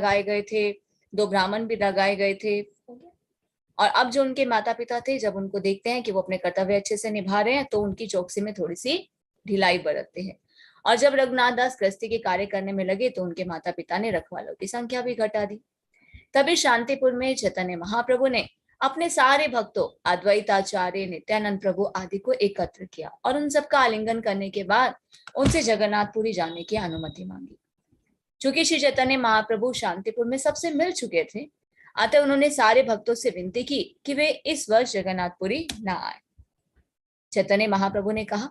लगाए गए थे, 2 ब्राह्मण भी लगाए गए थे। और अब जो उनके माता पिता थे, जब उनको देखते हैं कि वो अपने कर्तव्य अच्छे से निभा रहे हैं, तो उनकी चौकसी में थोड़ी सी ढिलाई बरतते हैं। और जब रघुनाथ दास गृहस्थी के कार्य करने में लगे, तो उनके माता पिता ने रखवालों की संख्या भी घटा दी। तभी शांतिपुर में चैतन्य महाप्रभु ने अपने सारे भक्तों अद्वैताचार्य, नित्यानंद प्रभु आदि को एकत्र किया और उन सबका आलिंगन करने के बाद उनसे जगन्नाथपुरी जाने की अनुमति मांगी। चूंकि श्री चैतन्य महाप्रभु शांतिपुर में सबसे मिल चुके थे, अतः उन्होंने सारे भक्तों से विनती की कि वे इस वर्ष जगन्नाथपुरी न आए। चैतन्य महाप्रभु ने कहा,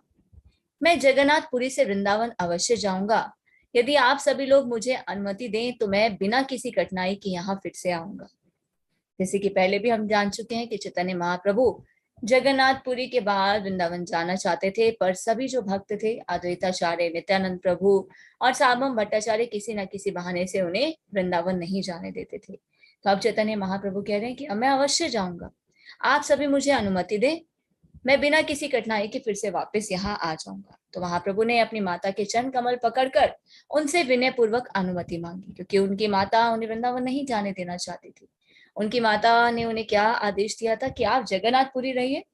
मैं जगन्नाथपुरी से वृंदावन अवश्य जाऊंगा। यदि आप सभी लोग मुझे अनुमति दें तो मैं बिना किसी कठिनाई के यहाँ फिर से आऊंगा। जैसे कि पहले भी हम जान चुके हैं कि चैतन्य महाप्रभु जगन्नाथपुरी के बाद वृंदावन जाना चाहते थे, पर सभी जो भक्त थे, अद्वैताचार्य, नित्यानंद प्रभु और सार्वभौम भट्टाचार्य, किसी न किसी बहाने से उन्हें वृंदावन नहीं जाने देते थे। तो अब चैतन्य महाप्रभु कह रहे हैं कि अब मैं अवश्य जाऊंगा, आप सभी मुझे अनुमति दें, मैं बिना किसी कठिनाई के फिर से वापस यहाँ आ जाऊंगा। तो महाप्रभु ने अपनी माता के चरण कमल पकड़कर उनसे विनय पूर्वक अनुमति मांगी, क्योंकि उनकी माता उन्हें वृंदावन नहीं जाने देना चाहती थी। उनकी माता ने उन्हें क्या आदेश दिया था कि आप जगन्नाथपुरी रहिए,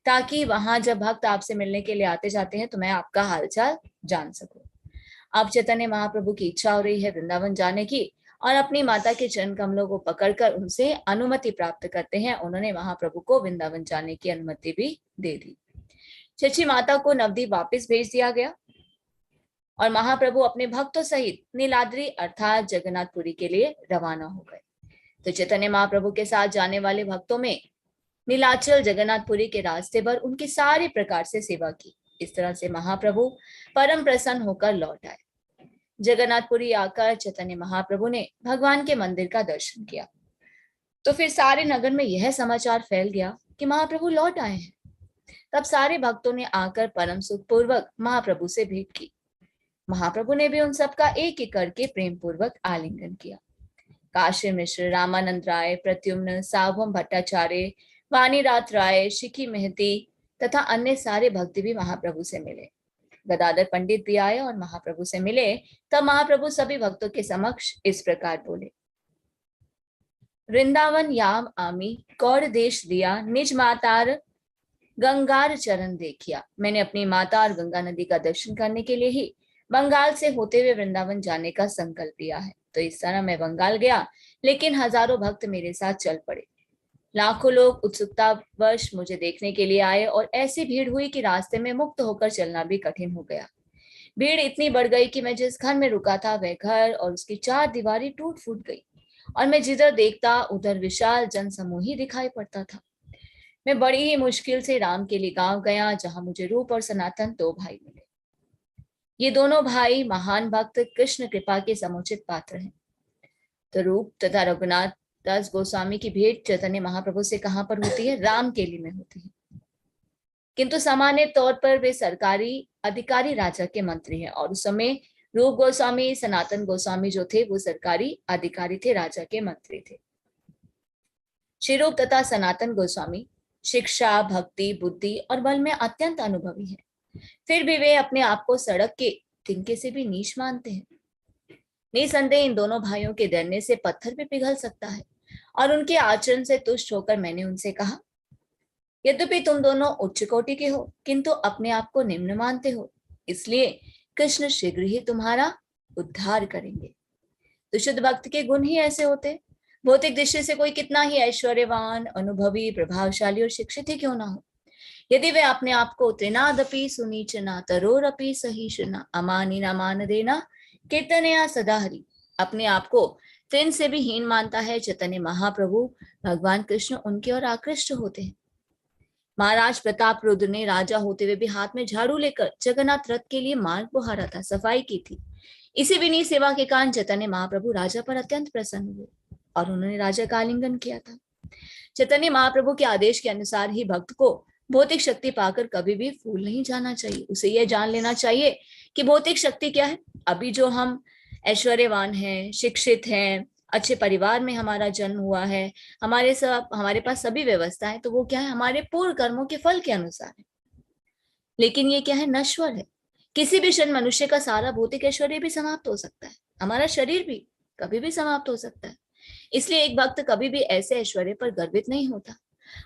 ताकि वहां जब भक्त आपसे मिलने के लिए आते जाते हैं तो मैं आपका हालचाल जान सकूं। अब चैतन्य महाप्रभु की इच्छा हो रही है वृंदावन जाने की, और अपनी माता के चरण कमलों को पकड़कर उनसे अनुमति प्राप्त करते हैं। उन्होंने महाप्रभु को वृंदावन जाने की अनुमति भी दे दी। चची माता को नवदीप वापस भेज दिया गया और महाप्रभु अपने भक्तों सहित नीलाद्री अर्थात जगन्नाथपुरी के लिए रवाना हो गए। तो चैतन्य महाप्रभु के साथ जाने वाले भक्तों में नीलाचल जगन्नाथपुरी के रास्ते पर उनकी सारी प्रकार से सेवा की। इस तरह से महाप्रभु परम प्रसन्न होकर लौट आए। जगन्नाथपुरी आकर चैतन्य महाप्रभु ने भगवान के मंदिर का दर्शन किया। तो फिर सारे नगर में यह समाचार फैल गया कि महाप्रभु लौट आए हैं। तब सारे भक्तों ने आकर परम सुखपूर्वक महाप्रभु से भेंट की। महाप्रभु ने भी उन सबका एक एक करके प्रेम पूर्वक आलिंगन किया। काशी मिश्र, रामानंद राय, प्रत्युम्न, सार्वभौम भट्टाचार्य, वाणीनाथ राय, शिखी महती तथा अन्य सारे भक्त भी महाप्रभु से मिले। गदाधर पंडित भी आए और महाप्रभु से मिले। तब महाप्रभु सभी भक्तों के समक्ष इस प्रकार बोले, वृंदावन याम आमी कौड़ देश दिया, निज मातार गंगार चरण देखिया। मैंने अपनी माता और गंगा नदी का दर्शन करने के लिए ही बंगाल से होते हुए वृंदावन जाने का संकल्प लिया है। तो इस तरह मैं बंगाल गया, लेकिन हजारों भक्त मेरे साथ चल पड़े। लाखों लोग उत्सुकतावश मुझे देखने के लिए आए और ऐसी भीड़ हुई कि रास्ते में मुक्त होकर चलना भी कठिन हो गया। भीड़ इतनी बढ़ गई कि मैं जिस घर में रुका था वह घर और उसकी 4 दीवारें टूट फूट गई और मैं जिधर देखता उधर विशाल जनसमूह ही दिखाई पड़ता था। मैं बड़ी ही मुश्किल से राम के लिए गांव गया, जहां मुझे रूप और सनातन 2 भाई मिले। ये दोनों भाई महान भक्त कृष्ण कृपा के समुचित पात्र हैं। तो रूप तथा रघुनाथ दास गोस्वामी की भेंट चैतन्य महाप्रभु से कहां पर होती है? राम केली में होती है। किंतु सामान्य तौर पर वे सरकारी अधिकारी राजा के मंत्री हैं, और उस समय रूप गोस्वामी, सनातन गोस्वामी जो थे वो सरकारी अधिकारी थे, राजा के मंत्री थे। श्री रूप तथा सनातन गोस्वामी शिक्षा, भक्ति, बुद्धि और बल में अत्यंत अनुभवी हैं। फिर भी वे अपने आप को सड़क के तिनके से भी नीच मानते हैं। निसंदेह इन दोनों भाइयों के डरने से पत्थर भी पिघल सकता है, और उनके आचरण से तुष्ट होकर मैंने उनसे कहा, यद्यपि तुम दोनों उच्च कोटि के हो, किंतु अपने आप को निम्न मानते हो, इसलिए कृष्ण शीघ्र ही तुम्हारा उद्धार करेंगे। तो शुद्ध भक्त के गुण ही ऐसे होते। भौतिक दृष्टि से कोई कितना ही ऐश्वर्यवान, अनुभवी, प्रभावशाली और शिक्षित ही क्यों ना हो, यदि वे अपने आप को त्रिनादपि सुनीचना तरोरपि सहिष्णुना अमानी न मान देना कीर्तनया सदा हरि, अपने आप को तृण से भी हीन मानता है, चैतन्य महाप्रभु भगवान कृष्ण उनकी ओर आकृष्ट होते हैं। महाराज प्रताप रुद्र ने राजा होते हुए भी हाथ में झाड़ू लेकर जगन्नाथ रथ के लिए मार्ग बुहारा था, सफाई की थी। इसी विनीत सेवा के कारण चैतन्य महाप्रभु राजा पर अत्यंत प्रसन्न हुए और उन्होंने राजा का आलिंगन किया था। चैतन्य महाप्रभु के आदेश के अनुसार ही भक्त को भौतिक शक्ति पाकर कभी भी फूल नहीं जाना चाहिए। उसे यह जान लेना चाहिए कि भौतिक शक्ति क्या है। अभी जो हम ऐश्वर्यवान हैं, शिक्षित हैं, अच्छे परिवार में हमारा जन्म हुआ है, हमारे पास सभी व्यवस्था है, तो वो क्या है? हमारे पूर्व कर्मों के फल के अनुसार है। लेकिन ये क्या है? नश्वर है। किसी भी क्षण मनुष्य का सारा भौतिक ऐश्वर्य भी समाप्त हो सकता है, हमारा शरीर भी। कभी भी समाप्त हो सकता है। इसलिए एक भक्त कभी भी ऐसे ऐश्वर्य पर गर्वित नहीं होता।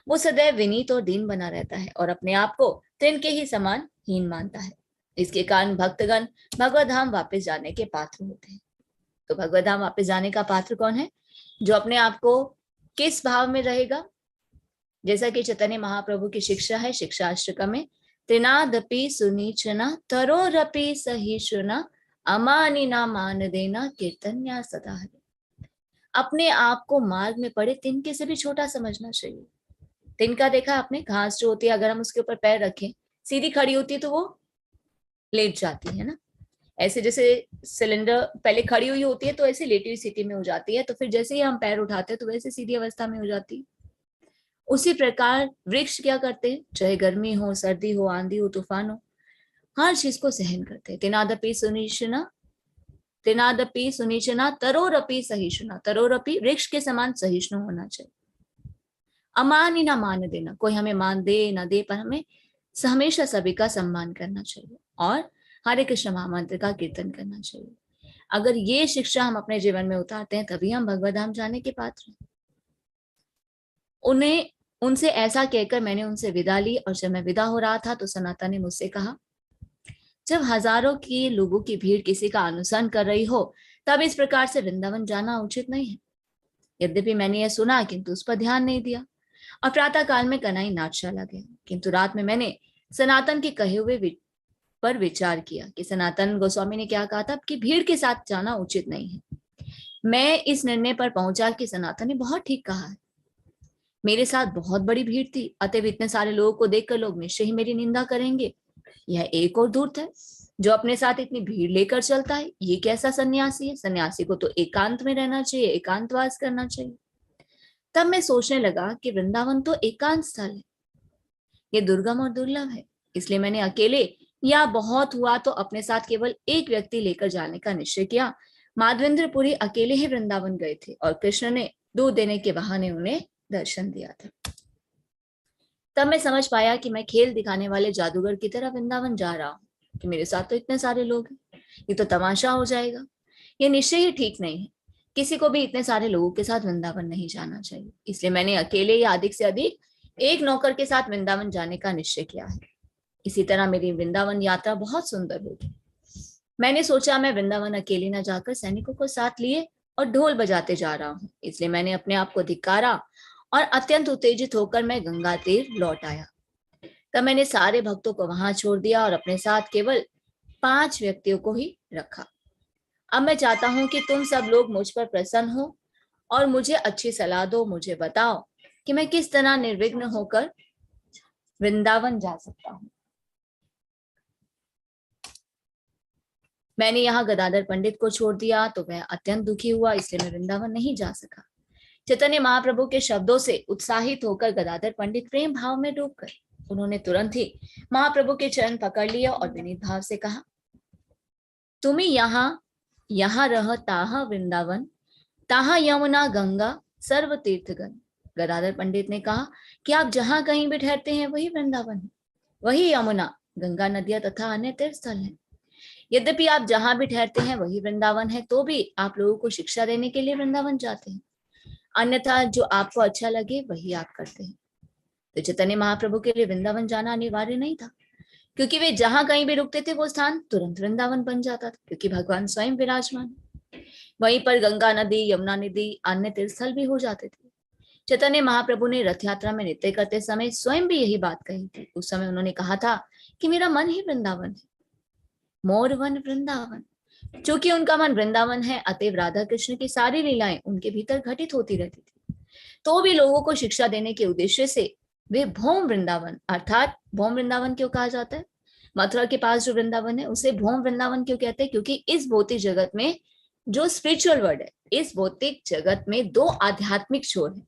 वो सदैव विनीत और दीन बना रहता है और अपने आप को तृण के ही समान हीन मानता है। इसके कारण भक्तगण भगवत धाम वापस जाने के पात्र होते हैं। तो भगवत धाम वापस जाने का पात्र कौन है? जो अपने आप को किस भाव में रहेगा? जैसा कि चैतन्य महाप्रभु की शिक्षा है, शिक्षा अष्टकम में, त्रिनादपि सुनीचना तरोरपि सहिष्णुना अमानिना मान देना कीर्तन्या सदा हरि। अपने आप को मार्ग में पड़े तिनके से भी छोटा समझना चाहिए। तिनका देखा आपने, घास जो होती है अगर हम उसके ऊपर पैर रखें, सीधी खड़ी होती है तो वो लेट जाती है ना। ऐसे जैसे सिलेंडर पहले खड़ी हुई होती है तो ऐसे लेटी हुई स्थिति में हो जाती है, तो फिर जैसे ही हम पैर उठाते हैं तो वैसे सीधी अवस्था में हो जाती है। उसी प्रकार वृक्ष क्या करते हैं? चाहे गर्मी हो, सर्दी हो, आंधी हो, तूफान हो, हर चीज को सहन करते हैं। तिनादपि सुनिचना तरोरपि सहिष्णुना। तरोरपि वृक्ष के समान सहिष्णु होना चाहिए। अमानी ना मान देना, कोई हमें मान दे ना दे, पर हमें हमेशा सभी का सम्मान करना चाहिए और हरे कृष्ण महामंत्र का कीर्तन करना चाहिए। अगर ये शिक्षा हम अपने जीवन में उतारते हैं तभी हम भगवत धाम जाने के पात्र हैं। उन्हें उनसे ऐसा कहकर मैंने उनसे विदा ली और जब मैं विदा हो रहा था तो सनातन ने मुझसे कहा, जब हजारों की लोगों की भीड़ किसी का अनुसरण कर रही हो तब इस प्रकार से वृंदावन जाना उचित नहीं है। यद्यपि मैंने यह सुना किंतु उस पर ध्यान नहीं दिया और प्रातः काल में कनाई नाटशाला गया, किंतु रात में मैंने सनातन के कहे हुए पर विचार किया कि सनातन गोस्वामी ने क्या कहा था कि भीड़ के साथ जाना उचित नहीं है। मैं इस निर्णय पर पहुंचा कि सनातन ने बहुत ठीक कहा है। मेरे साथ बहुत बड़ी भीड़ थी, अतएव इतने सारे लोगों को देखकर लोग निश्चय ही मेरी निंदा करेंगे। यह एक और धूर्त है जो अपने साथ इतनी भीड़ लेकर चलता है। ये कैसा सन्यासी है? सन्यासी को तो एकांत में रहना चाहिए, एकांतवास करना चाहिए। तब मैं सोचने लगा कि वृंदावन तो एकांत स्थल है, ये दुर्गम और दुर्लभ है। इसलिए मैंने अकेले या बहुत हुआ तो अपने साथ केवल एक व्यक्ति लेकर जाने का निश्चय किया। माधवेंद्रपुरी अकेले ही वृंदावन गए थे और कृष्ण ने दूध देने के बहाने उन्हें दर्शन दिया था। तब मैं समझ पाया कि मैं खेल दिखाने वाले जादूगर की तरह वृंदावन जा रहा हूँ कि मेरे साथ तो इतने सारे लोग हैं, ये तो तमाशा हो जाएगा। ये निश्चय ही ठीक नहीं है। किसी को भी इतने सारे लोगों के साथ वृंदावन नहीं जाना चाहिए। इसलिए मैंने अकेले या अधिक से अधिक एक नौकर के साथ वृंदावन जाने का निश्चय किया है। इसी तरह मेरी वृंदावन यात्रा बहुत सुंदर होगी। मैंने सोचा मैं वृंदावन अकेले न जाकर सैनिकों को साथ लिए और ढोल बजाते जा रहा हूँ। इसलिए मैंने अपने आप को धिक्कारा और अत्यंत उत्तेजित होकर मैं गंगा तीर लौट आया। तब मैंने सारे भक्तों को वहां छोड़ दिया और अपने साथ केवल 5 व्यक्तियों को ही रखा। अब मैं चाहता हूं कि तुम सब लोग मुझ पर प्रसन्न हो और मुझे अच्छी सलाह दो। मुझे बताओ कि मैं किस तरह निर्विघ्न होकर वृंदावन जा सकता हूं। मैंने यहाँ गदाधर पंडित को छोड़ दिया तो वह अत्यंत दुखी हुआ, इसलिए मैं वृंदावन नहीं जा सका। चैतन्य महाप्रभु के शब्दों से उत्साहित होकर गदाधर पंडित प्रेम भाव में डूब गए। उन्होंने तुरंत ही महाप्रभु के चरण पकड़ लिया और विनीत भाव से कहा, तुम्हें यहाँ रह ताहा वृंदावन, ताहा यमुना गंगा सर्व तीर्थगण। गदाधर पंडित ने कहा कि आप जहां कहीं भी ठहरते हैं वही वृंदावन है, वही यमुना, गंगा नदियां तथा अन्य तीर्थ स्थल है। यद्यपि आप जहां भी ठहरते हैं वही वृंदावन है, तो भी आप लोगों को शिक्षा देने के लिए वृंदावन जाते हैं, अन्यथा जो आपको अच्छा लगे वही आप करते हैं। तो चैतन्य महाप्रभु के लिए वृंदावन जाना अनिवार्य नहीं था, क्योंकि वे जहां कहीं भी रुकते थे वो स्थान तुरंत वृंदावन बन जाता था, क्योंकि भगवान स्वयं विराजमान। वहीं पर गंगा नदी, यमुना नदी, अन्य तीर्थ स्थल भी हो जाते थे। चैतन्य महाप्रभु ने रथ यात्रा में नृत्य करते समय स्वयं भी यही बात कही थी। उस समय उन्होंने कहा था कि मेरा मन ही वृंदावन है, मोर वन वृंदावन। चूंकि उनका मन वृंदावन है, अतएव राधा कृष्ण की सारी लीलाएं उनके भीतर घटित होती रहती थी। तो भी लोगों को शिक्षा देने के उद्देश्य से वे भौम वृंदावन, अर्थात भौम वृंदावन क्यों कहा जाता है? मथुरा के पास जो वृंदावन है उसे भौम वृंदावन क्यों कहते हैं? क्योंकि इस भौतिक जगत में जो स्पिरिचुअल वर्ल्ड है, इस भौतिक जगत में 2 आध्यात्मिक छोर हैं।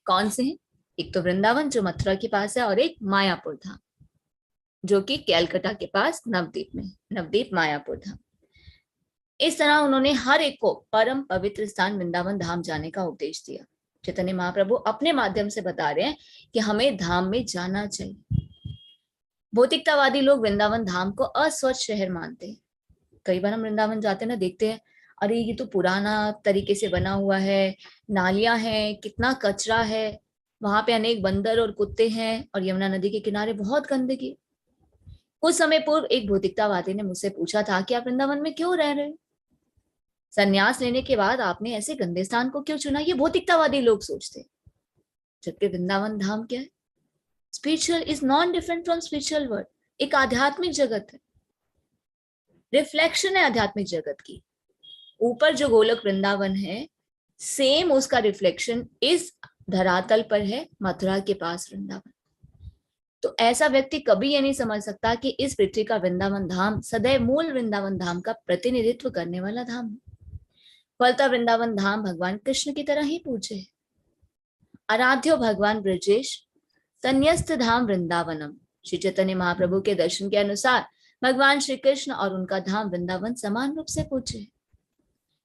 कौन से हैं? एक तो वृंदावन जो मथुरा के पास है, और एक मायापुर धाम जो कि कैलकाटा के पास नवद्वीप में, नवद्वीप मायापुर धाम। इस तरह उन्होंने हर एक को परम पवित्र स्थान वृंदावन धाम जाने का उपदेश दिया। चैतन्य महाप्रभु अपने माध्यम से बता रहे हैं कि हमें धाम में जाना चाहिए। भौतिकतावादी लोग वृंदावन धाम को अस्वच्छ शहर मानते हैं। कई बार हम वृंदावन जाते हैं ना, देखते हैं अरे ये तो पुराना तरीके से बना हुआ है, नालियां हैं, कितना कचरा है, वहां पे अनेक बंदर और कुत्ते हैं, और यमुना नदी के किनारे बहुत गंदगी। कुछ समय पूर्व एक भौतिकतावादी ने मुझसे पूछा था कि आप वृंदावन में क्यों रह रहे हो? संन्यास लेने के बाद आपने ऐसे गंदे स्थान को क्यों चुना? ये भौतिकतावादी लोग सोचते हैं। जबकि वृंदावन धाम क्या है? Spiritual is non different from spiritual world. एक आध्यात्मिक जगत है, रिफ्लेक्शन है आध्यात्मिक जगत की। ऊपर जो गोलक वृंदावन है, सेम उसका रिफ्लेक्शन इस धरातल पर है, मथुरा के पास वृंदावन। तो ऐसा व्यक्ति कभी ये नहीं समझ सकता कि इस पृथ्वी का वृंदावन धाम सदैव मूल वृंदावन धाम का प्रतिनिधित्व करने वाला धाम है। फलता वृंदावन धाम भगवान कृष्ण की तरह ही पूज्य है। आराध्यो भगवान ब्रजेश, संन्यस्त धाम वृंदावनम। श्री चैतन्य महाप्रभु के दर्शन के अनुसार भगवान श्री कृष्ण और उनका धाम वृंदावन समान रूप से पूज्य है।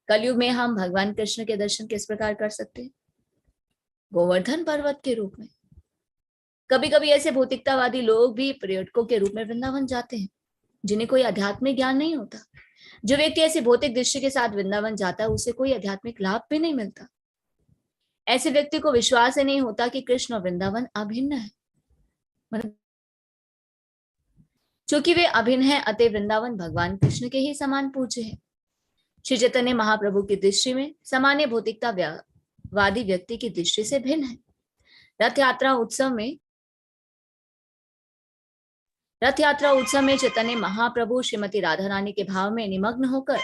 कलयुग में हम भगवान कृष्ण के दर्शन किस प्रकार कर सकते हैं? गोवर्धन पर्वत के रूप में। कभी कभी ऐसे भौतिकतावादी लोग भी पर्यटकों के रूप में वृंदावन जाते हैं, जिन्हें कोई आध्यात्मिक ज्ञान नहीं होता। जो व्यक्ति ऐसे भौतिक दृश्य के साथ वृंदावन जाता है, उसे कोई आध्यात्मिक लाभ भी नहीं मिलता। ऐसे व्यक्ति को विश्वास ही नहीं होता कि कृष्ण और वृंदावन अभिन्न है। मतलब चूंकि वे अभिन्न है, अतः वृंदावन भगवान कृष्ण के ही समान पूज्य है। श्री चैतन्य महाप्रभु की दृष्टि में सामान्य भौतिकतावादी व्यक्ति की दृष्टि से भिन्न है। रथ यात्रा उत्सव में चैतन्य महाप्रभु श्रीमती राधा रानी के भाव में निमग्न होकर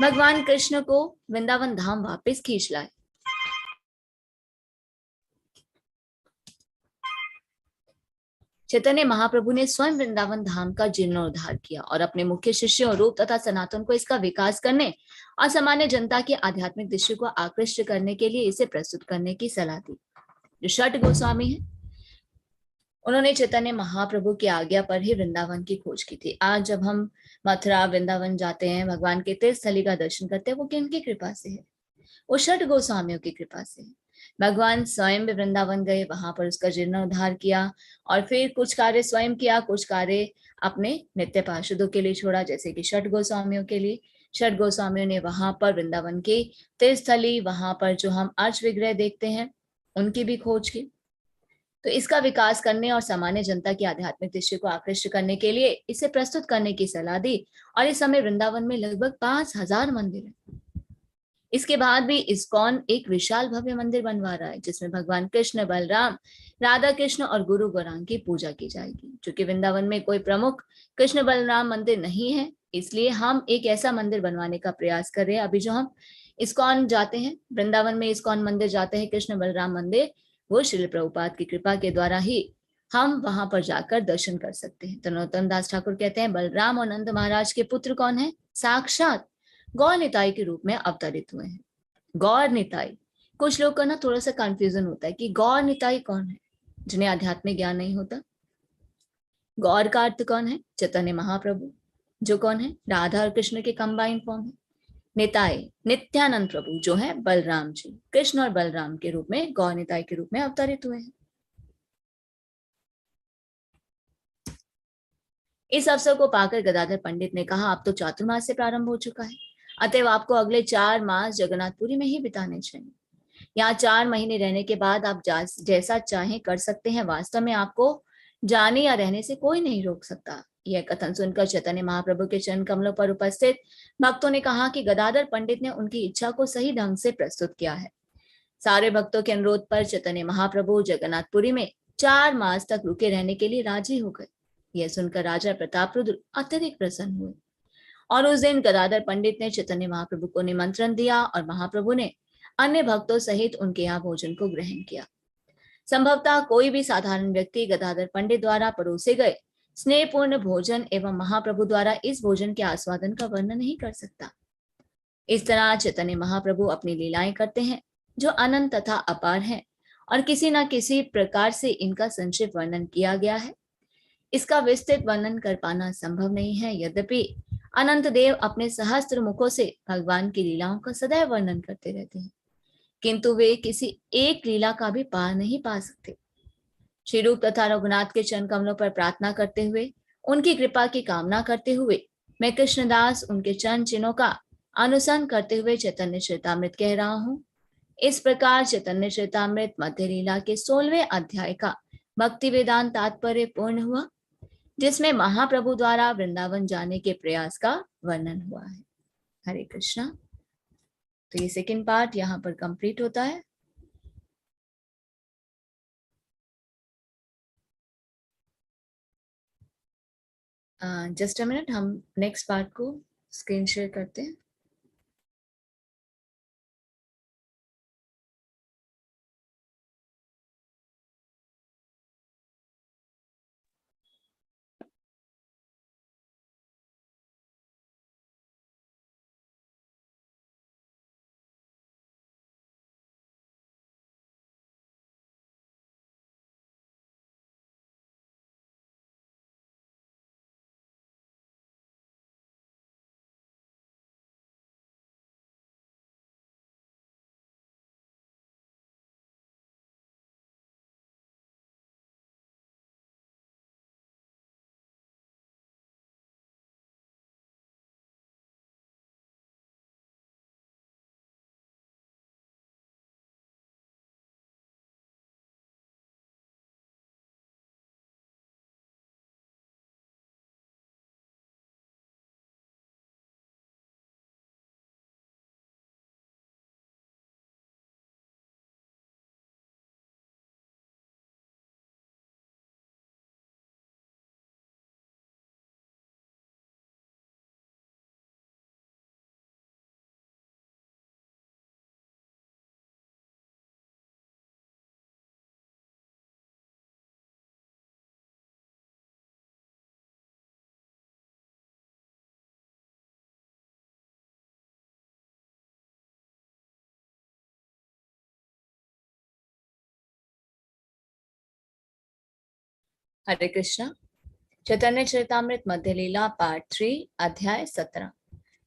भगवान कृष्ण को वृंदावन धाम वापस खींच लाए। चैतन्य महाप्रभु ने स्वयं वृंदावन धाम का जीर्णोद्धार किया और अपने मुख्य शिष्यों रूप तथा सनातन को इसका विकास करने और सामान्य जनता की आध्यात्मिक दृष्टि को आकृष्ट करने के लिए इसे प्रस्तुत करने की सलाह दी। जो छठ गोस्वामी है, उन्होंने चैतन्य महाप्रभु की आज्ञा पर ही वृंदावन की खोज की थी। आज जब हम मथुरा वृंदावन जाते हैं, भगवान के तीर्थ स्थली का दर्शन करते हैं, वो किनकी कृपा से है? वो छठ गोस्वामियों की कृपा से है। भगवान स्वयं भी वृंदावन गए, वहां पर उसका जीर्णोद्धार किया और फिर कुछ कार्य स्वयं किया, कुछ कार्य अपने नित्य पार्षदों के लिए छोड़ा, जैसे कि छठ गोस्वामियों के लिए। छठ गोस्वामियों ने वहां पर वृंदावन की तीर्थस्थली, वहां पर जो हम अर्च विग्रह देखते हैं, उनकी भी खोज की। तो इसका विकास करने और सामान्य जनता की आध्यात्मिक दृष्टि को आकृष्ट करने के लिए इसे प्रस्तुत करने की सलाह दी। और इस समय वृंदावन में लगभग 5000 मंदिर है। इसके बाद भी इस्कॉन एक विशाल भव्य मंदिर बनवा रहा है, जिसमें भगवान कृष्ण, बलराम, राधा कृष्ण और गुरु गौरांग की पूजा की जाएगी। चूंकि वृंदावन में कोई प्रमुख कृष्ण बलराम मंदिर नहीं है, इसलिए हम एक ऐसा मंदिर बनवाने का प्रयास कर रहे हैं। अभी जो हम इस्कॉन जाते हैं, वृंदावन में इस्कॉन मंदिर जाते हैं, कृष्ण बलराम मंदिर, वो श्रील प्रभुपाद की कृपा के द्वारा ही हम वहां पर जाकर दर्शन कर सकते हैं। तो नरोत्तम दास ठाकुर कहते हैं, बलराम और नंद महाराज के पुत्र कौन है? साक्षात गौर निताई के रूप में अवतरित हुए हैं। गौर निताई, कुछ लोग का ना थोड़ा सा कंफ्यूजन होता है कि गौर निताई कौन है, जिन्हें आध्यात्मिक ज्ञान नहीं होता। गौर का अर्थ कौन है? चैतन्य महाप्रभु, जो कौन है? राधा और कृष्ण के कंबाइंड फॉर्म है। निताई, नित्यानंद प्रभु, जो है बलराम जी, कृष्ण और बलराम के रूप में, गौर निताई के रूप में अवतरित हुए हैं। इस अवसर को पाकर गदाधर पंडित ने कहा, अब तो चातुर्मास से प्रारंभ हो चुका है, अतएव आपको अगले 4 मास जगन्नाथपुरी में ही बिताने चाहिए। यहाँ 4 महीने रहने के बाद आप जैसा चाहें कर सकते हैं। वास्तव में आपको जाने या रहने से कोई नहीं रोक सकता। यह कथन सुनकर चैतन्य महाप्रभु के चरण कमलों पर उपस्थित भक्तों ने कहा कि गदाधर पंडित ने उनकी इच्छा को सही ढंग से प्रस्तुत किया है। सारे भक्तों के अनुरोध पर चैतन्य महाप्रभु जगन्नाथपुरी में 4 मास तक रुके रहने के लिए राजी हो गए। यह सुनकर राजा प्रतापरुद्र अत्यधिक प्रसन्न हुए और उस दिन गदाधर पंडित ने चैतन्य महाप्रभु को निमंत्रण दिया और महाप्रभु ने अन्य भक्तों सहित उनके यहाँ भोजन को ग्रहण किया। संभवतः कोई भी साधारण व्यक्ति गदाधर पंडित द्वारा परोसे गए स्नेहपूर्ण भोजन एवं महाप्रभु द्वारा इस भोजन के आस्वादन का वर्णन नहीं कर सकता। इस तरह चैतन्य महाप्रभु अपनी लीलाएं करते हैं, जो अनंत तथा अपार है और किसी न किसी प्रकार से इनका संक्षिप्त वर्णन किया गया है। इसका विस्तृत वर्णन कर पाना संभव नहीं है। यद्यपि अनंत देव अपने सहस्त्र मुखों से भगवान की लीलाओं का सदैव वर्णन करते रहते हैं, किंतु वे किसी एक लीला का भी पार नहीं पा सकते। श्री रूप तथा रघुनाथ के चरण कमलों पर प्रार्थना करते हुए, उनकी कृपा की कामना करते हुए, मैं कृष्णदास उनके चरण चिन्हों का अनुसरण करते हुए चैतन्य चरितामृत कह रहा हूँ। इस प्रकार चैतन्य चरितामृत मध्य लीला के 16वें अध्याय का भक्ति वेदांत तात्पर्य पूर्ण हुआ, जिसमें महाप्रभु द्वारा वृंदावन जाने के प्रयास का वर्णन हुआ है। हरे कृष्णा। तो ये सेकंड पार्ट यहाँ पर कंप्लीट होता है। जस्ट अ मिनट, हम नेक्स्ट पार्ट को स्क्रीन शेयर करते हैं। हरे कृष्णा। चैतन्य चरितामृत मध्य लीला पार्ट 3 अध्याय 17।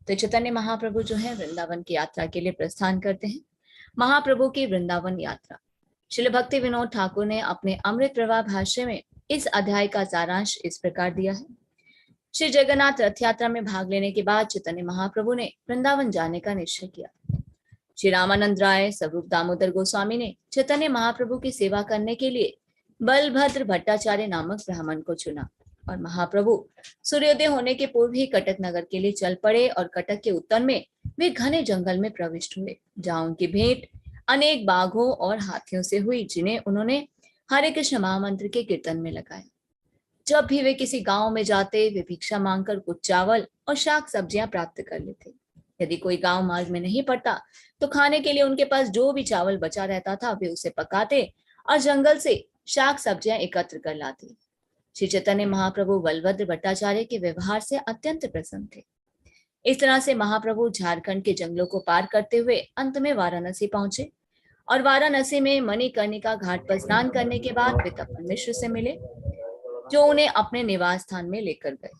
तो चैतन्य महाप्रभु जो है वृंदावन की यात्रा के लिए प्रस्थान करते हैं। महाप्रभु की वृंदावन यात्रा। श्रील भक्ति विनोद ठाकुर ने अपने अमृत प्रवाह भाष्य में इस अध्याय का सारांश इस प्रकार दिया है। श्री जगन्नाथ रथ यात्रा में भाग लेने के बाद चैतन्य महाप्रभु ने वृंदावन जाने का निश्चय किया। श्री रामानंद राय स्वरूप दामोदर गोस्वामी ने चैतन्य महाप्रभु की सेवा करने के लिए बलभद्र भट्टाचार्य नामक ब्राह्मण को चुना और महाप्रभु सूर्योदय होने के पूर्व ही कटक नगर के लिए चल पड़े और कटक के उत्तर में वे घने जंगल में प्रविष्ट हुए, जहां उनकी भेंट अनेक बाघों और हाथियों से हुई, जिन्हें उन्होंने हरे कृष्ण महामंत्र के कीर्तन में लगाया। जब भी वे किसी गांव में जाते, वे भिक्षा मांगकर कुछ चावल और शाक सब्जियां प्राप्त कर लेते। यदि कोई गांव मार्ग में नहीं पड़ता तो खाने के लिए उनके पास जो भी चावल बचा रहता था वे उसे पकाते और जंगल से शाक सब्जियां एकत्र कर लाते। श्री चैतन्य महाप्रभु बलभद्र भट्टाचार्य के व्यवहार से अत्यंत प्रसन्न थे। इस तरह से महाप्रभु झारखंड के जंगलों को पार करते हुए अंत में वाराणसी पहुंचे और वाराणसी में मणिकर्णिका घाट पर स्नान करने के बाद वे तपन मिश्र से मिले, जो उन्हें अपने निवास स्थान में लेकर गए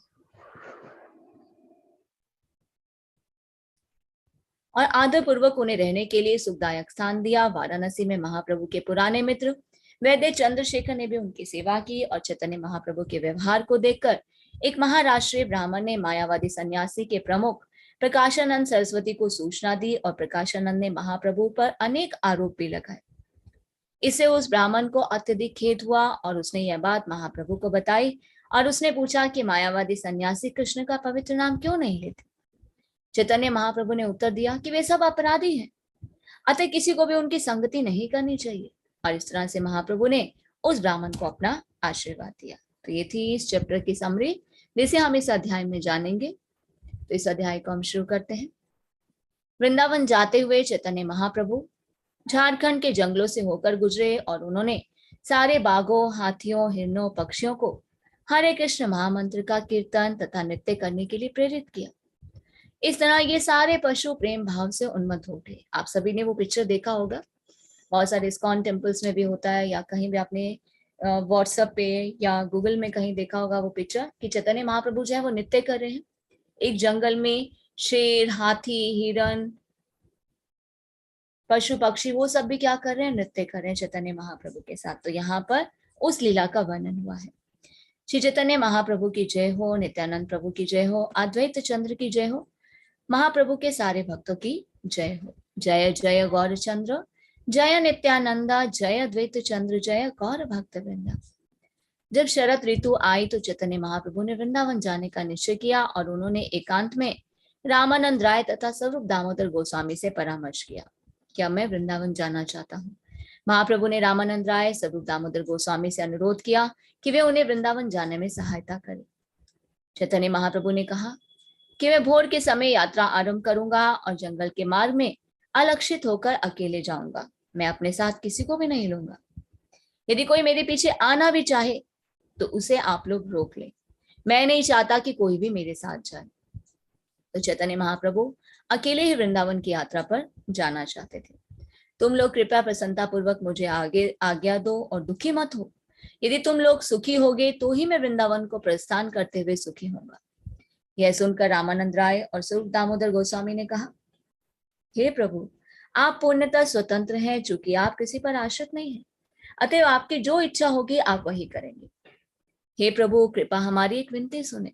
और आदरपूर्वक उन्हें रहने के लिए सुखदायक स्थान दिया। वाराणसी में महाप्रभु के पुराने मित्र वैद्य चंद्रशेखर ने भी उनकी सेवा की और चैतन्य महाप्रभु के व्यवहार को देखकर एक महाराष्ट्रीय ब्राह्मण ने मायावादी सन्यासी के प्रमुख प्रकाशानंद सरस्वती को सूचना दी और प्रकाशानंद ने महाप्रभु पर अनेक आरोप भी लगाए। इससे उस ब्राह्मण को अत्यधिक खेद हुआ और उसने यह बात महाप्रभु को बताई और उसने पूछा कि मायावादी सन्यासी कृष्ण का पवित्र नाम क्यों नहीं लेते। चैतन्य महाप्रभु ने उत्तर दिया कि वे सब अपराधी हैं, अतः किसी को भी उनकी संगति नहीं करनी चाहिए। और इस तरह से महाप्रभु ने उस ब्राह्मण को अपना आशीर्वाद दिया। तो ये थी इस चैप्टर की समरी, जिसे हम इस अध्याय में जानेंगे। तो इस अध्याय को हम शुरू करते हैं। वृंदावन जाते हुए चैतन्य महाप्रभु झारखंड के जंगलों से होकर गुजरे और उन्होंने सारे बाघों, हाथियों, हिरणों, पक्षियों को हरे कृष्ण महामंत्र का कीर्तन तथा नृत्य करने के लिए प्रेरित किया। इस तरह ये सारे पशु प्रेम भाव से उन्मत्त हो गए। आप सभी ने वो पिक्चर देखा होगा, बहुत सारे इस्कॉन टेम्पल्स में भी होता है, या कहीं भी आपने व्हाट्सएप पे या गूगल में कहीं देखा होगा वो पिक्चर कि चैतन्य महाप्रभु जो है वो नृत्य कर रहे हैं एक जंगल में। शेर, हाथी, हिरण, पशु पक्षी वो सब भी क्या कर रहे हैं, नृत्य कर रहे हैं चैतन्य महाप्रभु के साथ। तो यहाँ पर उस लीला का वर्णन हुआ है। श्री चैतन्य महाप्रभु की जय हो, नित्यानंद प्रभु की जय हो, अद्वैत चंद्र की जय हो, महाप्रभु के सारे भक्तों की जय हो। जय जय गौरचंद्र, जय नित्यानंदा, जय द्वैत चंद्र, जय गौर भक्त वृंदा। जब शरद ऋतु आई तो चैतन्य महाप्रभु ने वृंदावन जाने का निश्चय किया और उन्होंने एकांत में रामानंद राय तथा स्वरूप दामोदर गोस्वामी से परामर्श किया, क्या मैं वृंदावन जाना चाहता हूँ। महाप्रभु ने रामानंद राय, स्वरूप दामोदर गोस्वामी से अनुरोध किया कि वे उन्हें वृंदावन जाने में सहायता करें। चैतन्य महाप्रभु ने कहा कि मैं भोर के समय यात्रा आरंभ करूंगा और जंगल के मार्ग में अलक्षित होकर अकेले जाऊंगा। मैं अपने साथ किसी को भी नहीं लूंगा। यदि कोई मेरे पीछे आना भी चाहे तो उसे आप लोग रोक लें। मैं नहीं चाहता कि कोई भी मेरे साथ जाए। तो चैतन्य महाप्रभु अकेले ही वृंदावन की यात्रा पर जाना चाहते थे। तुम लोग कृपया प्रसन्नता पूर्वक मुझे आगे आज्ञा दो और दुखी मत हो। यदि तुम लोग सुखी होगे तो ही मैं वृंदावन को प्रस्थान करते हुए सुखी होगा। यह सुनकर रामानंद राय और स्वरूप दामोदर गोस्वामी ने कहा, हे प्रभु, आप पूर्णतः स्वतंत्र हैं, चूंकि आप किसी पर आश्रित नहीं हैं, अतएव आपकी जो इच्छा होगी आप वही करेंगे। हे प्रभु, कृपा हमारी एक विनती सुने।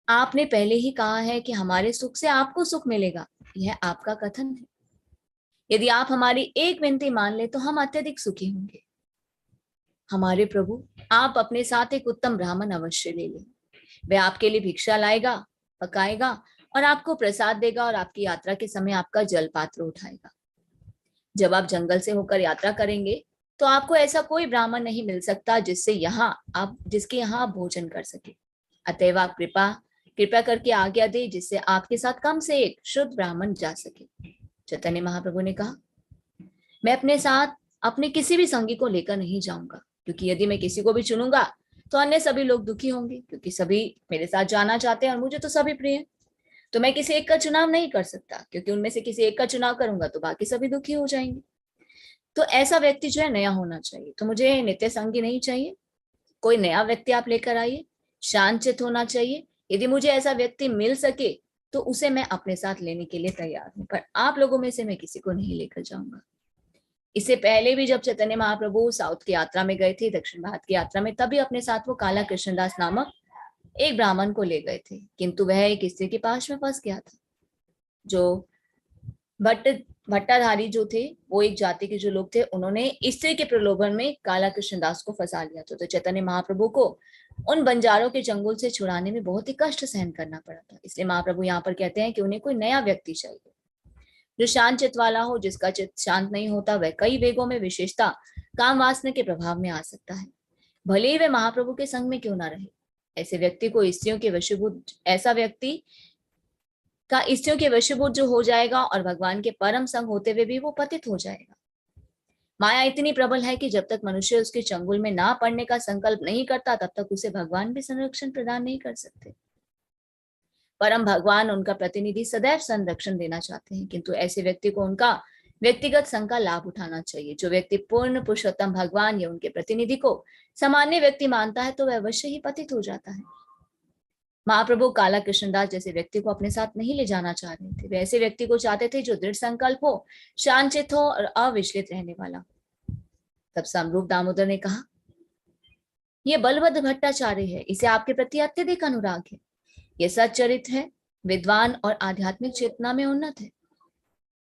आपने पहले ही कहा है कि हमारे सुख से आपको सुख मिलेगा, यह आपका कथन है। यदि आप हमारी एक विनती मान ले तो हम अत्यधिक सुखी होंगे। हमारे प्रभु, आप अपने साथ एक उत्तम ब्राह्मण अवश्य ले लें। वह आपके लिए भिक्षा लाएगा, पकाएगा और आपको प्रसाद देगा और आपकी यात्रा के समय आपका जल पात्र उठाएगा। जब आप जंगल से होकर यात्रा करेंगे तो आपको ऐसा कोई ब्राह्मण नहीं मिल सकता जिसके यहाँ आप भोजन कर सके। अतएव आप कृपा करके आज्ञा दे जिससे आपके साथ कम से एक शुद्ध ब्राह्मण जा सके। चैतन्य महाप्रभु ने कहा, मैं अपने साथ अपने किसी भी संगी को लेकर नहीं जाऊंगा, क्योंकि यदि मैं किसी को भी चुनूंगा तो अन्य सभी लोग दुखी होंगे, क्योंकि सभी मेरे साथ जाना चाहते हैं और मुझे तो सभी प्रिय हैं। तो मैं किसी एक का चुनाव नहीं कर सकता, क्योंकि उनमें से किसी एक का चुनाव करूंगा तो बाकी सभी दुखी हो जाएंगे। तो ऐसा व्यक्ति जो है नया होना चाहिए। तो मुझे नित्य संगी नहीं चाहिए, कोई नया व्यक्ति आप लेकर आइए। शांतचित्त होना चाहिए। यदि मुझे ऐसा व्यक्ति मिल सके तो उसे मैं अपने साथ लेने के लिए तैयार हूं, पर आप लोगों में से मैं किसी को नहीं लेकर जाऊंगा। इससे पहले भी जब चैतन्य महाप्रभु साउथ की यात्रा में गए थे, दक्षिण भारत की यात्रा में, तभी अपने साथ वो काला कृष्णदास नामक एक ब्राह्मण को ले गए थे, किंतु वह एक स्त्री के पास में फंस गया था। जो भट्टाधारी जो थे, वो एक जाति के जो लोग थे, उन्होंने स्त्री के प्रलोभन में काला कृष्णदास को फंसा लिया था। तो चैतन्य महाप्रभु को उन बंजारों के चंगुल से छुड़ाने में बहुत ही कष्ट सहन करना पड़ा था। इसलिए महाप्रभु यहाँ पर कहते हैं कि उन्हें कोई नया व्यक्ति चाहिए जो शांत चित्त वाला हो। जिसका चित्त शांत नहीं होता वह कई वेगों में, विशेषता काम वासना के प्रभाव में आ सकता है, भले ही वे महाप्रभु के संग में क्यों ना रहे। ऐसे व्यक्ति को स्त्रियों के वशीभूत, ऐसा व्यक्ति का स्त्रियों के वशीभूत जो हो जाएगा और भगवान के परम संग होते हुए भी वो पतित हो जाएगा। माया इतनी प्रबल है कि जब तक मनुष्य उसके चंगुल में ना पड़ने का संकल्प नहीं करता तब तक उसे भगवान भी संरक्षण प्रदान नहीं कर सकते। परम भगवान उनका प्रतिनिधि सदैव संरक्षण देना चाहते हैं, किंतु ऐसे व्यक्ति को उनका व्यक्तिगत संग का लाभ उठाना चाहिए। जो व्यक्ति पूर्ण पुरुषोत्तम भगवान या उनके प्रतिनिधि को सामान्य व्यक्ति मानता है तो वह अवश्य ही पतित हो जाता है। महाप्रभु काला कृष्णदास जैसे व्यक्ति को अपने साथ नहीं ले जाना चाह रहे थे। वे ऐसे व्यक्ति को चाहते थे जो दृढ़ संकल्प हो, शांतचित्त हो और अविचलित रहने वाला। तब समरूप दामोदर ने कहा, यह बलभद्र भट्टाचार्य है, इसे आपके प्रति अत्यधिक अनुराग है। यह सच्चरित है, विद्वान और आध्यात्मिक चेतना में उन्नत है।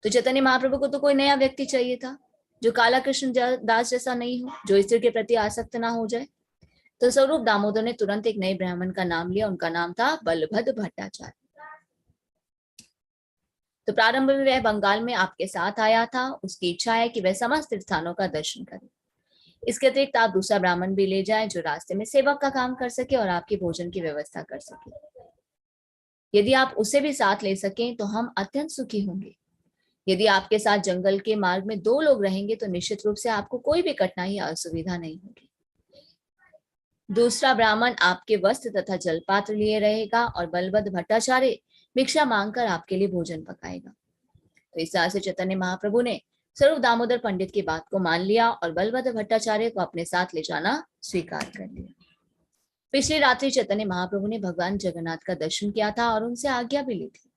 तो चैतन्य महाप्रभु को तो कोई नया व्यक्ति चाहिए था जो काला कृष्ण दास जैसा नहीं हो, जो स्त्री के प्रति आसक्त ना हो जाए। तो स्वरूप दामोदर ने तुरंत एक नए ब्राह्मण का नाम लिया। उनका नाम था बलभद्र भट्टाचार्य। तो प्रारंभ में वह बंगाल में आपके साथ आया था। उसकी इच्छा है कि वह समस्त स्थानों का दर्शन करे। इसके अतिरिक्त आप दूसरा ब्राह्मण भी ले जाएं जो रास्ते में सेवक का काम कर सके और आपकी भोजन की व्यवस्था कर सके। यदि आप उसे भी साथ ले सकें तो हम अत्यंत सुखी होंगे। यदि आपके साथ जंगल के मार्ग में 2 लोग रहेंगे तो निश्चित रूप से आपको कोई भी कठिनाई या असुविधा नहीं होगी। दूसरा ब्राह्मण आपके वस्त्र तथा जलपात्र लिए रहेगा और बलभद्र भट्टाचार्य भिक्षा मांगकर आपके लिए भोजन पकाएगा। तो इस तरह से चैतन्य महाप्रभु ने स्वरूप दामोदर पंडित की बात को मान लिया और बलभद्र भट्टाचार्य को अपने साथ ले जाना स्वीकार कर लिया। पिछली रात्रि चैतन्य महाप्रभु ने भगवान जगन्नाथ का दर्शन किया था और उनसे आज्ञा भी ली थी,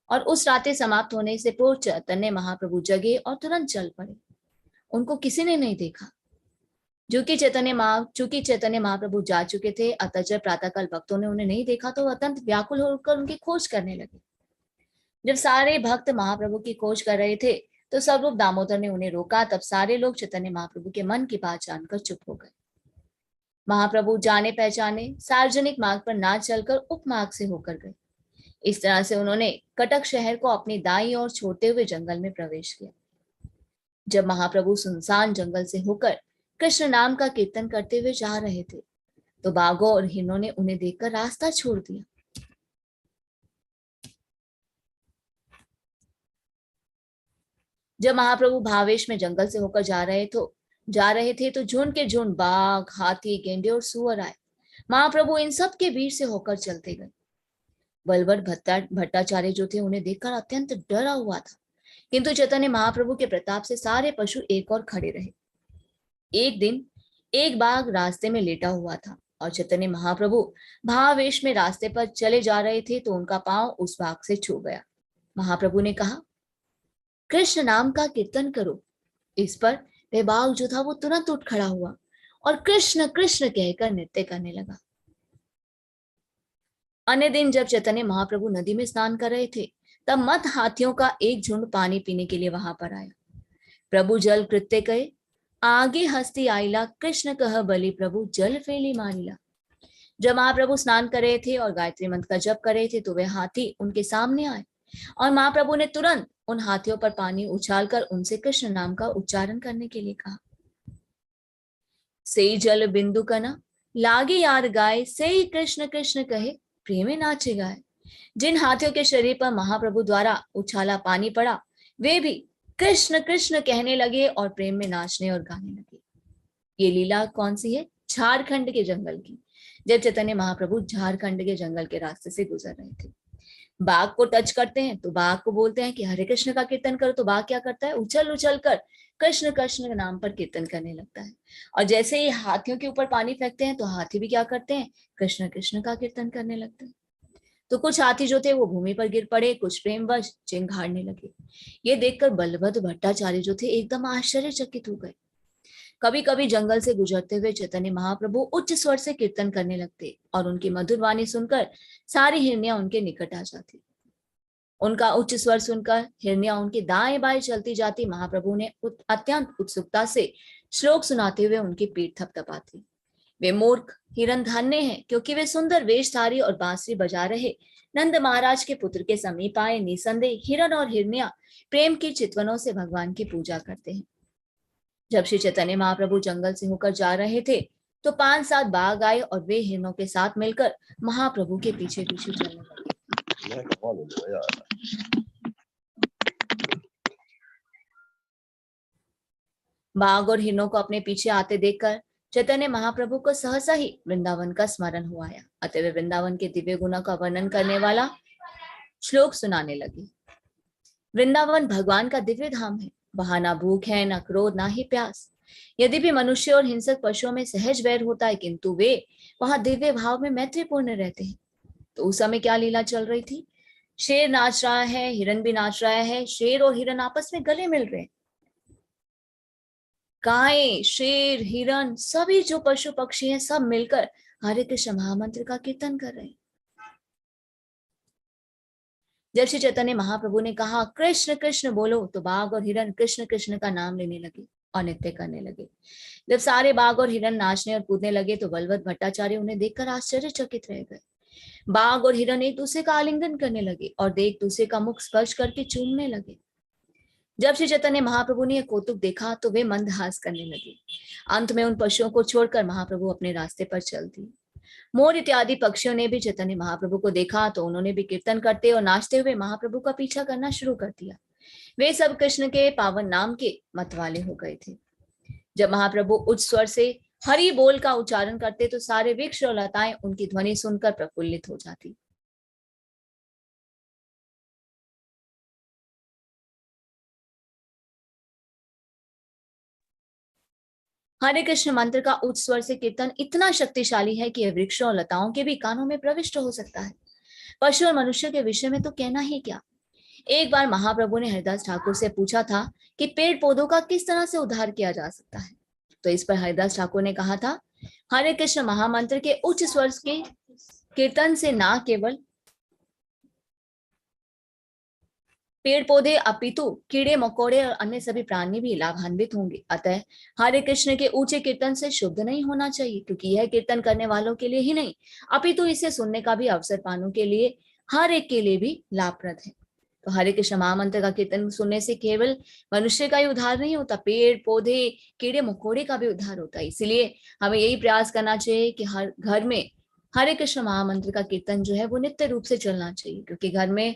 और उस रात्रि समाप्त होने से पूर्व चैतन्य महाप्रभु जगे और तुरंत चल पड़े। उनको किसी ने नहीं देखा। चूंकि चैतन्य महाप्रभु जा चुके थे, अतः जब प्रातःकाल भक्तों ने उन्हें नहीं देखा तो अत्यंत व्याकुल होकर उनकी खोज करने लगे। जब सारे भक्त महाप्रभु की खोज कर रहे थे तो स्वरूप दामोदर ने उन्हें रोका। तब सारे लोग चैतन्य महाप्रभु के मन की बात जानकर चुप हो गए। महाप्रभु जाने पहचाने सार्वजनिक मार्ग पर ना चलकर उपमार्ग से होकर गए। इस तरह से उन्होंने कटक शहर को अपनी दाईं ओर छोड़ते हुए जंगल में प्रवेश किया। जब महाप्रभु सुनसान जंगल से होकर कृष्ण नाम का कीर्तन करते हुए जा रहे थे तो बाघों और हिरणों ने उन्हें देखकर रास्ता छोड़ दिया। जब महाप्रभु भावेश में जंगल से होकर जा रहे थे तो झुंड के झुंड बाघ, हाथी, गेंडे और सुअर आए। महाप्रभु इन सब के बीच से होकर चलते गए। बलवड़ भट्टाचार्य जो थे उन्हें देखकर अत्यंत डरा हुआ था, किंतु चैतन्य महाप्रभु के प्रताप से सारे पशु एक और खड़े रहे। एक दिन एक बाघ रास्ते में लेटा हुआ था और चैतन्य महाप्रभु भावेश में रास्ते पर चले जा रहे थे तो उनका पांव उस बाघ से छू गया। महाप्रभु ने कहा, कृष्ण नाम का कीर्तन करो। इस पर वह बाघ जो था वो तुरंत उठ खड़ा हुआ और कृष्ण कृष्ण कहकर नृत्य करने लगा। अन्य दिन जब चैतन्य महाप्रभु नदी में स्नान कर रहे थे तब मत हाथियों का एक झुंड पानी पीने के लिए वहां पर आया। प्रभु जल कृत्य कहे, आगे हस्ती आईला, कृष्ण कह बलि प्रभु जल फेली मारिला। जब महाप्रभु स्नान कर रहे थे और गायत्री मंत्र का जप कर रहे थे तो वे हाथी उनके सामने आए और महाप्रभु ने तुरंत उन हाथियों पर पानी उछालकर उनसे कृष्ण नाम का उच्चारण करने के लिए कहा। से जल बिंदु कना लागे यार गाय, से कृष्ण कृष्ण कहे प्रेमे नाचे गाय। जिन हाथियों के शरीर पर महाप्रभु द्वारा उछाला पानी पड़ा वे भी कृष्ण कृष्ण कहने लगे और प्रेम में नाचने और गाने लगे। ये लीला कौन सी है? झारखंड के जंगल की। जब चैतन्य महाप्रभु झारखंड के जंगल के रास्ते से गुजर रहे थे, बाघ को टच करते हैं तो बाघ को बोलते हैं कि हरे कृष्ण का कीर्तन करो, तो बाघ क्या करता है? उछल उछल कर कृष्ण कृष्ण के नाम पर कीर्तन करने लगता है। और जैसे ही हाथियों के ऊपर पानी फेंकते हैं तो हाथी भी क्या करते हैं? कृष्ण कृष्ण का कीर्तन करने लगते हैं। तो कुछ हाथी जो थे वो भूमि पर गिर पड़े, कुछ प्रेमवश चिंघाड़ने लगे। ये देखकर बलभद्र भट्टाचार्य जो थे एकदम आश्चर्यचकित हो गए। कभी कभी जंगल से गुजरते हुए चैतन्य महाप्रभु उच्च स्वर से कीर्तन करने लगते और उनकी मधुर वाणी सुनकर सारी हिरनियां उनके निकट आ जाती। उनका उच्च स्वर सुनकर हिरनियां उनके दाएं बाएं चलती जाती। महाप्रभु ने अत्यंत उत्सुकता से श्लोक सुनाते हुए उनकी पीठ थपथपाती। वे मूर्ख हिरन धन्य हैं क्योंकि वे सुंदर वेशधारी और बांसुरी बजा रहे नंद महाराज के पुत्र के समीप आए। निसंदेह हिरन और हिरनिया प्रेम की चितवनों से भगवान की पूजा करते हैं। जब श्री चैतन्य महाप्रभु जंगल से होकर जा रहे थे तो 5-7 बाघ आए और वे हिरणों के साथ मिलकर महाप्रभु के पीछे पीछे चलने लगे। बाघ और हिरणों को अपने पीछे आते देखकर चैतन्य महाप्रभु को सहसा ही वृंदावन का स्मरण हुआ आया। अतः वे वृंदावन के दिव्य गुणों का वर्णन करने वाला श्लोक सुनाने लगे। वृंदावन भगवान का दिव्य धाम है। वहां ना भूख है, ना क्रोध, ना ही प्यास। यदि भी मनुष्य और हिंसक पशुओं में सहज वैर होता है किंतु वे वहां दिव्य भाव में मैत्रीपूर्ण रहते हैं। तो उस समय क्या लीला चल रही थी? शेर नाच रहा है, हिरन भी नाच रहा है। शेर और हिरन आपस में गले मिल रहे हैं। गाय, शेर, हिरन, सभी जो पशु पक्षी हैं सब मिलकर हरे कृष्ण महामंत्र का कीर्तन कर रहे हैं। जब श्री चैतन्य महाप्रभु ने कहा कृष्ण कृष्ण बोलो तो बाघ और हिरन कृष्ण कृष्ण का नाम लेने लगे और नृत्य करने लगे। जब सारे बाघ और हिरन नाचने और कूदने लगे तो बलवत भट्टाचार्य उन्हें देखकर आश्चर्यचकित रह गए। बाघ और हिरन एक दूसरे का आलिंगन करने लगे और एक दूसरे का मुख स्पर्श करके चूमने लगे। जब श्री चैतन्य महाप्रभु ने यह कौतुक देखा तो वे मंदहास करने लगे। अंत में उन पशुओं को छोड़कर महाप्रभु अपने रास्ते पर चल दिए। मोर इत्यादि पक्षियों ने भी चैतन्य महाप्रभु को देखा तो उन्होंने भी कीर्तन करते और नाचते हुए महाप्रभु का पीछा करना शुरू कर दिया। वे सब कृष्ण के पावन नाम के मतवाले हो गए थे। जब महाप्रभु उच्च स्वर से हरि बोल का उच्चारण करते तो सारे वृक्ष और लताएं उनकी ध्वनि सुनकर प्रफुल्लित हो जाती। हरे कृष्ण मंत्र का उच्च स्वर से कीर्तन इतना शक्तिशाली है कि यह वृक्षों और लताओं के भी कानों में प्रविष्ट हो सकता है। पशु और मनुष्य के विषय में तो कहना ही क्या। एक बार महाप्रभु ने हरिदास ठाकुर से पूछा था कि पेड़ पौधों का किस तरह से उद्धार किया जा सकता है। तो इस पर हरिदास ठाकुर ने कहा था, हरे कृष्ण महामंत्र के उच्च स्वर के कीर्तन से न केवल पेड़ पौधे अपितु कीड़े मकोड़े और अन्य सभी प्राणी भी लाभान्वित होंगे। अतः हरे कृष्ण के ऊंचे कीर्तन से शुद्ध नहीं होना चाहिए, क्योंकि यह कीर्तन करने वालों के लिए ही नहीं अपितु इसे सुनने का भी अवसर पाने के लिए हर एक के लिए भी लाभप्रद है। तो हरे कृष्ण महामंत्र का कीर्तन सुनने से केवल मनुष्य का ही उद्धार नहीं होता, पेड़ पौधे कीड़े मकोड़े का भी उद्धार होता है। इसलिए हमें यही प्रयास करना चाहिए कि हर घर में हरे कृष्ण महामंत्र का कीर्तन जो है वो नित्य रूप से चलना चाहिए, क्योंकि घर में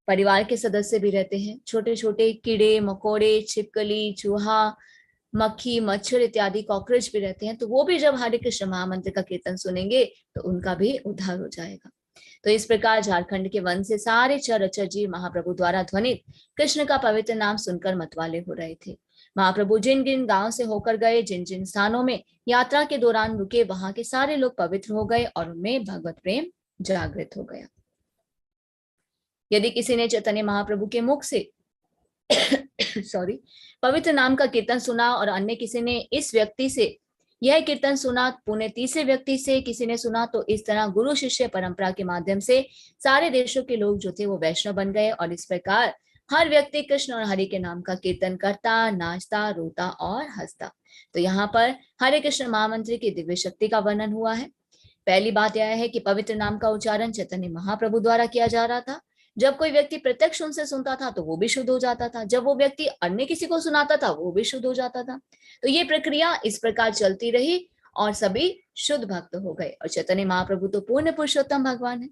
परिवार के सदस्य भी रहते हैं, छोटे छोटे कीड़े मकोड़े, छिपकली, चूहा, मक्खी, मच्छर इत्यादि कॉकरोच भी रहते हैं, तो वो भी जब हरे कृष्ण महामंत्र का कीर्तन सुनेंगे तो उनका भी उद्धार हो जाएगा। तो इस प्रकार झारखंड के वन से सारे चराचर जीव महाप्रभु द्वारा ध्वनित कृष्ण का पवित्र नाम सुनकर मतवाले हो रहे थे। महाप्रभु जिन जिन गांव से होकर गए, जिन जिन स्थानों में यात्रा के दौरान रुके, वहां के सारे लोग पवित्र हो गए और उनमें भगवत प्रेम जागृत हो गया। यदि किसी ने चैतन्य महाप्रभु के मुख से सॉरी पवित्र नाम का कीर्तन सुना और अन्य किसी ने इस व्यक्ति से यह कीर्तन सुना, पुणे तीसरे व्यक्ति से किसी ने सुना, तो इस तरह गुरु शिष्य परंपरा के माध्यम से सारे देशों के लोग जो थे वो वैष्णव बन गए और इस प्रकार हर व्यक्ति कृष्ण और हरि के नाम का कीर्तन करता, नाचता, रोता और हंसता। तो यहाँ पर हरे कृष्ण महामंत्र की दिव्य शक्ति का वर्णन हुआ है। पहली बात यह है कि पवित्र नाम का उच्चारण चैतन्य महाप्रभु द्वारा किया जा रहा था। जब कोई व्यक्ति प्रत्यक्ष उनसे सुनता था तो वो भी शुद्ध हो जाता था, जब वो व्यक्ति अन्य किसी को सुनाता था वो भी शुद्ध हो जाता था। तो ये प्रक्रिया इस प्रकार चलती रही और सभी शुद्ध भक्त हो गए। और चैतन्य महाप्रभु तो पूर्ण पुरुषोत्तम भगवान है,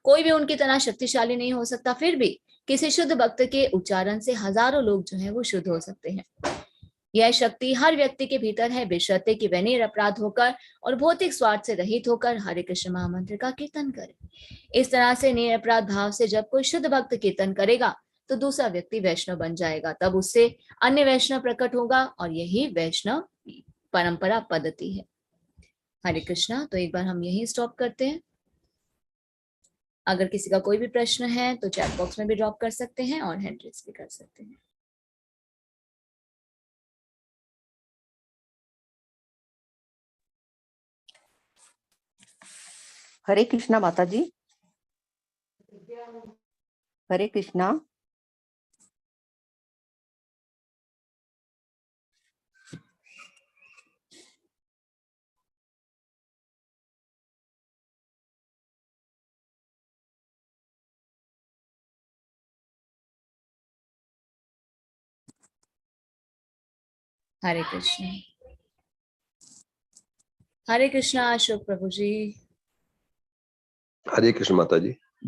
कोई भी उनकी तरह शक्तिशाली नहीं हो सकता, फिर भी किसी शुद्ध भक्त के उच्चारण से हजारों लोग जो है वो शुद्ध हो सकते हैं। यह शक्ति हर व्यक्ति के भीतर है, बशर्ते कि वह निरपराध होकर और भौतिक स्वार्थ से रहित होकर हरे कृष्ण महामंत्र का कीर्तन करे। इस तरह से निरपराध भाव से जब कोई शुद्ध भक्त कीर्तन करेगा तो दूसरा व्यक्ति वैष्णव बन जाएगा, तब उससे अन्य वैष्णव प्रकट होगा और यही वैष्णव परंपरा पद्धति है। हरे कृष्णा। तो एक बार हम यही स्टॉप करते हैं। अगर किसी का कोई भी प्रश्न है तो चैट बॉक्स में भी ड्रॉप कर सकते हैं और हैंड रेज भी कर सकते हैं। हरे कृष्णा माता जी। हरे कृष्णा। हरे कृष्ण। हरे कृष्णा अशोक प्रभु जी। हरे कृष्ण माता जी।